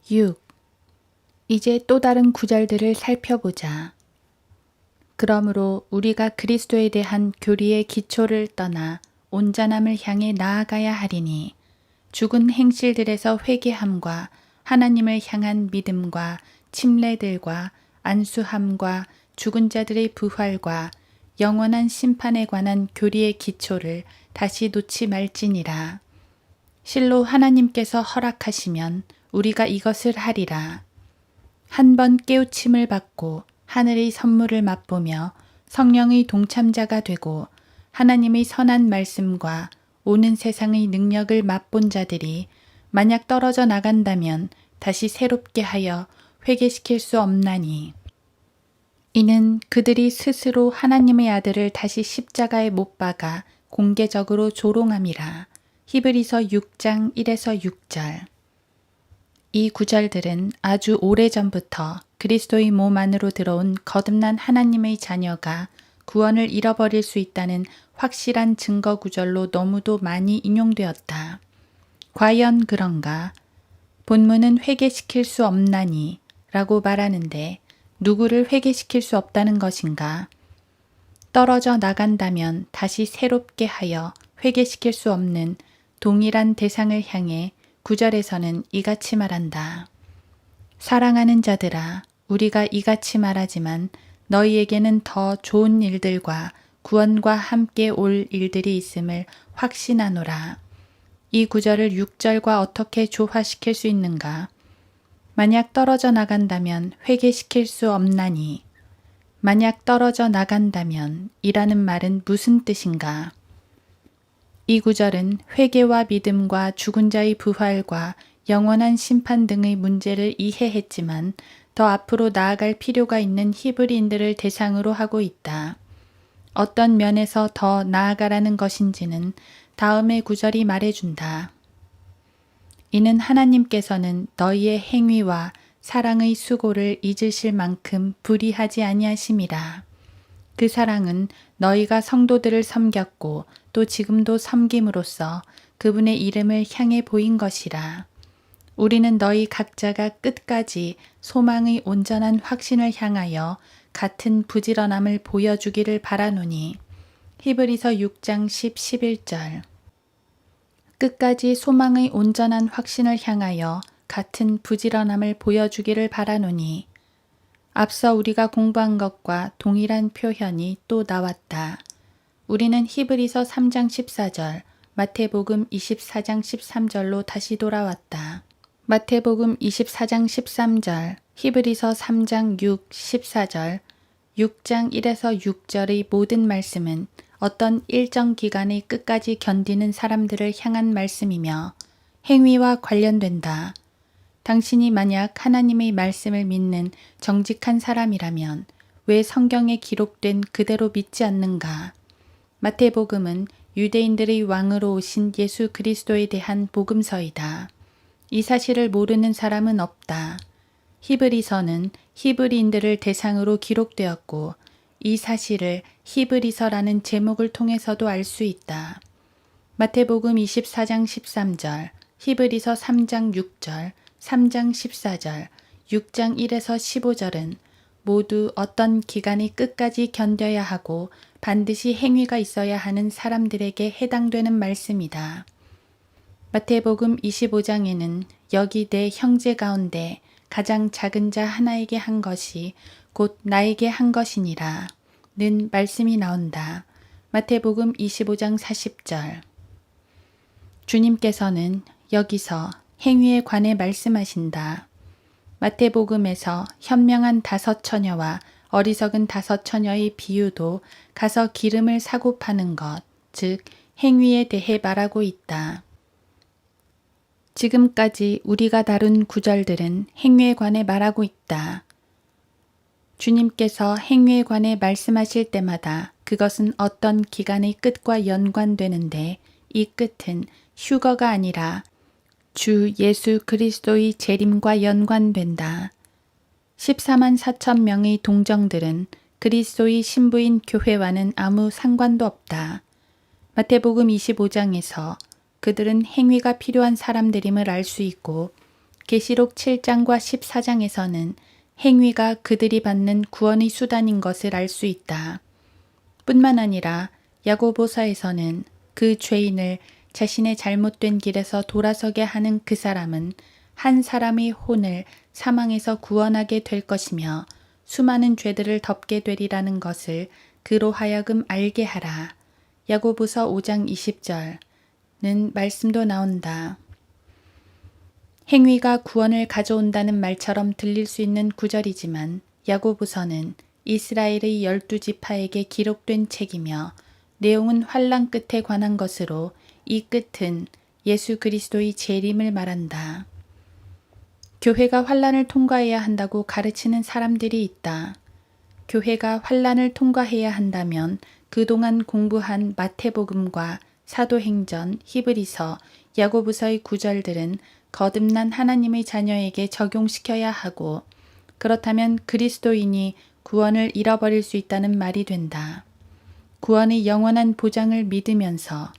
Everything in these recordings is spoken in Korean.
6. 이제 또 다른 구절들을 살펴보자. 그러므로 우리가 그리스도에 대한 교리의 기초를 떠나 온전함을 향해 나아가야 하리니 죽은 행실들에서 회개함과 하나님을 향한 믿음과 침례들과 안수함과 죽은 자들의 부활과 영원한 심판에 관한 교리의 기초를 다시 놓지 말지니라. 실로 하나님께서 허락하시면 우리가 이것을 하리라. 한 번 깨우침을 받고 하늘의 선물을 맛보며 성령의 동참자가 되고 하나님의 선한 말씀과 오는 세상의 능력을 맛본 자들이 만약 떨어져 나간다면 다시 새롭게 하여 회개시킬 수 없나니. 이는 그들이 스스로 하나님의 아들을 다시 십자가에 못 박아 공개적으로 조롱함이라. 히브리서 6장 1에서 6절. 이 구절들은 아주 오래전부터 그리스도의 몸 안으로 들어온 거듭난 하나님의 자녀가 구원을 잃어버릴 수 있다는 확실한 증거 구절로 너무도 많이 인용되었다. 과연 그런가? 본문은 회개시킬 수 없나니 라고 말하는데 누구를 회개시킬 수 없다는 것인가? 떨어져 나간다면 다시 새롭게 하여 회개시킬 수 없는 동일한 대상을 향해 구절에서는 이같이 말한다. 사랑하는 자들아, 우리가 이같이 말하지만 너희에게는 더 좋은 일들과 구원과 함께 올 일들이 있음을 확신하노라. 이 구절을 6절과 어떻게 조화시킬 수 있는가? 만약 떨어져 나간다면 회개시킬 수 없나니. 만약 떨어져 나간다면 이라는 말은 무슨 뜻인가? 이 구절은 회개와 믿음과 죽은 자의 부활과 영원한 심판 등의 문제를 이해했지만 더 앞으로 나아갈 필요가 있는 히브리인들을 대상으로 하고 있다. 어떤 면에서 더 나아가라는 것인지는 다음의 구절이 말해준다. 이는 하나님께서는 너희의 행위와 사랑의 수고를 잊으실 만큼 불의하지 아니하심이라. 그 사랑은 너희가 성도들을 섬겼고 또 지금도 섬김으로써 그분의 이름을 향해 보인 것이라. 우리는 너희 각자가 끝까지 소망의 온전한 확신을 향하여 같은 부지런함을 보여주기를 바라노니. 히브리서 6장 10, 11절. 끝까지 소망의 온전한 확신을 향하여 같은 부지런함을 보여주기를 바라노니. 앞서 우리가 공부한 것과 동일한 표현이 또 나왔다. 우리는 히브리서 3장 14절, 마태복음 24장 13절로 다시 돌아왔다. 마태복음 24장 13절, 히브리서 3장 6, 14절, 6장 1에서 6절의 모든 말씀은 어떤 일정 기간의 끝까지 견디는 사람들을 향한 말씀이며 행위와 관련된다. 당신이 만약 하나님의 말씀을 믿는 정직한 사람이라면 왜 성경에 기록된 그대로 믿지 않는가? 마태복음은 유대인들의 왕으로 오신 예수 그리스도에 대한 복음서이다. 이 사실을 모르는 사람은 없다. 히브리서는 히브리인들을 대상으로 기록되었고 이 사실을 히브리서라는 제목을 통해서도 알 수 있다. 마태복음 24장 13절, 히브리서 3장 6절, 3장 14절, 6장 1에서 15절은 모두 어떤 기간이 끝까지 견뎌야 하고 반드시 행위가 있어야 하는 사람들에게 해당되는 말씀이다. 마태복음 25장에는 여기 내 형제 가운데 가장 작은 자 하나에게 한 것이 곧 나에게 한 것이니라 는 말씀이 나온다. 마태복음 25장 40절. 주님께서는 여기서 행위에 관해 말씀하신다. 마태복음에서 현명한 5 처녀와 어리석은 5 처녀의 비유도 가서 기름을 사고 파는 것, 즉 행위에 대해 말하고 있다. 지금까지 우리가 다룬 구절들은 행위에 관해 말하고 있다. 주님께서 행위에 관해 말씀하실 때마다 그것은 어떤 기간의 끝과 연관되는데 이 끝은 휴거가 아니라 주 예수 그리스도의 재림과 연관된다. 14만 4천 명의 동정들은 그리스도의 신부인 교회와는 아무 상관도 없다. 마태복음 25장에서 그들은 행위가 필요한 사람들임을 알 수 있고 계시록 7장과 14장에서는 행위가 그들이 받는 구원의 수단인 것을 알 수 있다. 뿐만 아니라 야고보서에서는 그 죄인을 자신의 잘못된 길에서 돌아서게 하는 그 사람은 한 사람의 혼을 사망에서 구원하게 될 것이며 수많은 죄들을 덮게 되리라는 것을 그로 하여금 알게 하라. 야고보서 5장 20절는 말씀도 나온다. 행위가 구원을 가져온다는 말처럼 들릴 수 있는 구절이지만 야고보서는 이스라엘의 12지파에게 기록된 책이며 내용은 환난 끝에 관한 것으로 이 끝은 예수 그리스도의 재림을 말한다. 교회가 환난을 통과해야 한다고 가르치는 사람들이 있다. 교회가 환난을 통과해야 한다면 그동안 공부한 마태복음과 사도행전, 히브리서, 야고보서의 구절들은 거듭난 하나님의 자녀에게 적용시켜야 하고 그렇다면 그리스도인이 구원을 잃어버릴 수 있다는 말이 된다. 구원의 영원한 보장을 믿으면서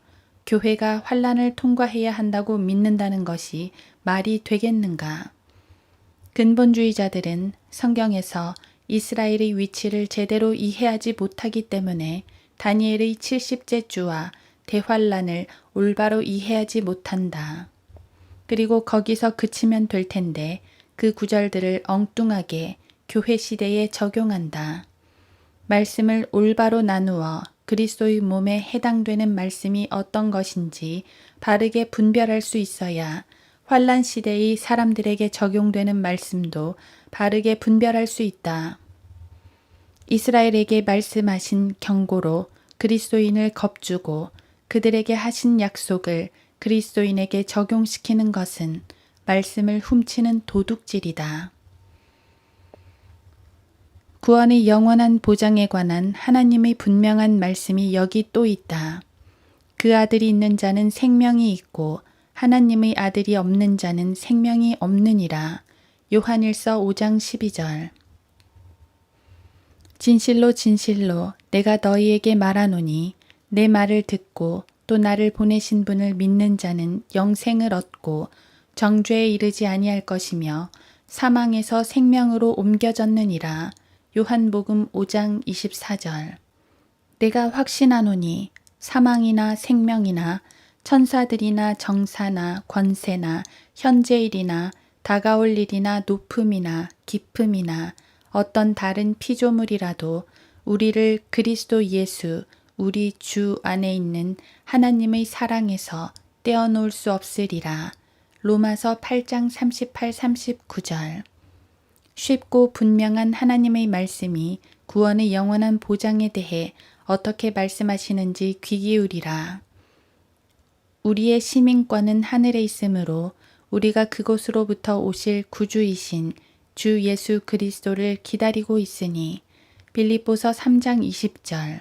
교회가 환난을 통과해야 한다고 믿는다는 것이 말이 되겠는가? 근본주의자들은 성경에서 이스라엘의 위치를 제대로 이해하지 못하기 때문에 다니엘의 70째 주와 대환란을 올바로 이해하지 못한다. 그리고 거기서 그치면 될 텐데 그 구절들을 엉뚱하게 교회 시대에 적용한다. 말씀을 올바로 나누어 그리스도의 몸에 해당되는 말씀이 어떤 것인지 바르게 분별할 수 있어야 환란 시대의 사람들에게 적용되는 말씀도 바르게 분별할 수 있다. 이스라엘에게 말씀하신 경고로 그리스도인을 겁주고 그들에게 하신 약속을 그리스도인에게 적용시키는 것은 말씀을 훔치는 도둑질이다. 구원의 영원한 보장에 관한 하나님의 분명한 말씀이 여기 또 있다. 그 아들이 있는 자는 생명이 있고 하나님의 아들이 없는 자는 생명이 없느니라. 요한일서 5장 12절. 진실로 진실로 내가 너희에게 말하노니 내 말을 듣고 또 나를 보내신 분을 믿는 자는 영생을 얻고 정죄에 이르지 아니할 것이며 사망에서 생명으로 옮겨졌느니라. 요한복음 5장 24절. 내가 확신하노니 사망이나 생명이나 천사들이나 정사나 권세나 현재일이나 다가올 일이나 높음이나 깊음이나 어떤 다른 피조물이라도 우리를 그리스도 예수 우리 주 안에 있는 하나님의 사랑에서 떼어놓을 수 없으리라. 로마서 8장 38, 39절. 쉽고 분명한 하나님의 말씀이 구원의 영원한 보장에 대해 어떻게 말씀하시는지 귀 기울이라. 우리의 시민권은 하늘에 있으므로 우리가 그곳으로부터 오실 구주이신 주 예수 그리스도를 기다리고 있으니 빌립보서 3장 20절.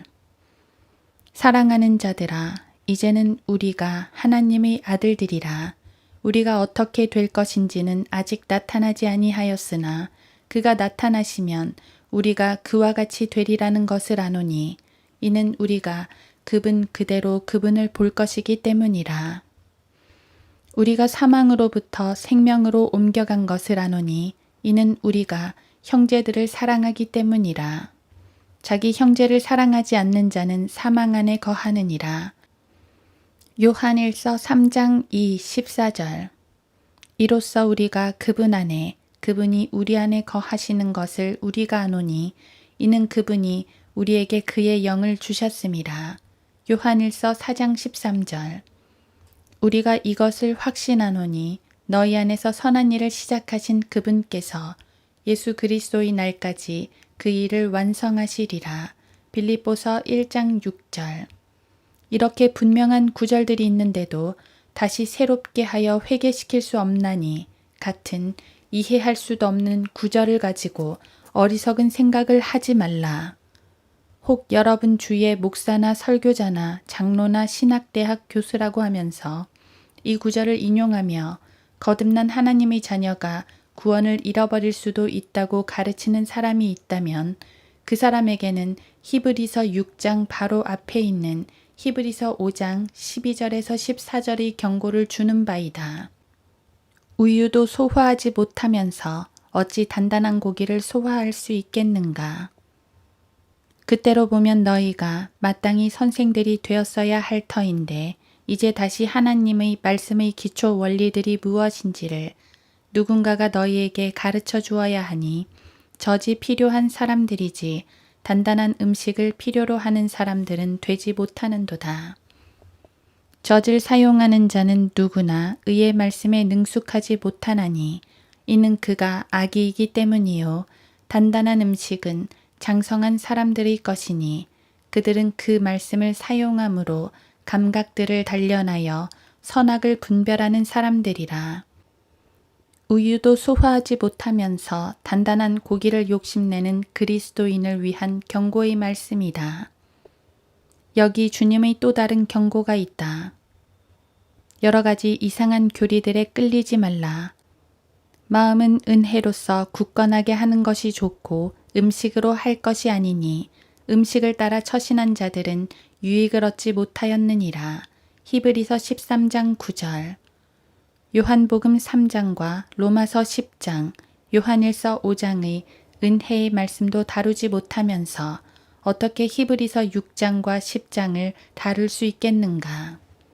사랑하는 자들아, 이제는 우리가 하나님의 아들들이라. 우리가 어떻게 될 것인지는 아직 나타나지 아니하였으나 그가 나타나시면 우리가 그와 같이 되리라는 것을 아노니 이는 우리가 그분 그대로 그분을 볼 것이기 때문이라. 우리가 사망으로부터 생명으로 옮겨간 것을 아노니 이는 우리가 형제들을 사랑하기 때문이라. 자기 형제를 사랑하지 않는 자는 사망 안에 거하느니라. 요한일서 3장 2, 14절. 이로써 우리가 그분 안에 그분이 우리 안에 거하시는 것을 우리가 아노니 이는 그분이 우리에게 그의 영을 주셨음이라. 요한일서 4장 13절. 우리가 이것을 확신하노니 너희 안에서 선한 일을 시작하신 그분께서 예수 그리스도의 날까지 그 일을 완성하시리라. 빌립보서 1장 6절. 이렇게 분명한 구절들이 있는데도 다시 새롭게 하여 회개시킬 수 없나니 같은 이해할 수도 없는 구절을 가지고 어리석은 생각을 하지 말라. 혹 여러분 주위에 목사나 설교자나 장로나 신학대학 교수라고 하면서 이 구절을 인용하며 거듭난 하나님의 자녀가 구원을 잃어버릴 수도 있다고 가르치는 사람이 있다면 그 사람에게는 히브리서 6장 바로 앞에 있는 히브리서 5장 12절에서 14절의 경고를 주는 바이다. 우유도 소화하지 못하면서 어찌 단단한 고기를 소화할 수 있겠는가? 그때로 보면 너희가 마땅히 선생들이 되었어야 할 터인데 이제 다시 하나님의 말씀의 기초 원리들이 무엇인지를 누군가가 너희에게 가르쳐 주어야 하니 젖이 필요한 사람들이지 단단한 음식을 필요로 하는 사람들은 되지 못하는도다. 젖을 사용하는 자는 누구나 의의 말씀에 능숙하지 못하나니 이는 그가 아기이기 때문이요 단단한 음식은 장성한 사람들의 것이니 그들은 그 말씀을 사용함으로 감각들을 단련하여 선악을 분별하는 사람들이라. 우유도 소화하지 못하면서 단단한 고기를 욕심내는 그리스도인을 위한 경고의 말씀이다. 여기 주님의 또 다른 경고가 있다. 여러 가지 이상한 교리들에 끌리지 말라. 마음은 은혜로서 굳건하게 하는 것이 좋고 음식으로 할 것이 아니니 음식을 따라 처신한 자들은 유익을 얻지 못하였느니라. 히브리서 13장 9절. 요한복음 3장과 로마서 10장, 요한일서 5장의 은혜의 말씀도 다루지 못하면서 어떻게 히브리서 6장과 10장을 다룰 수 있겠는가?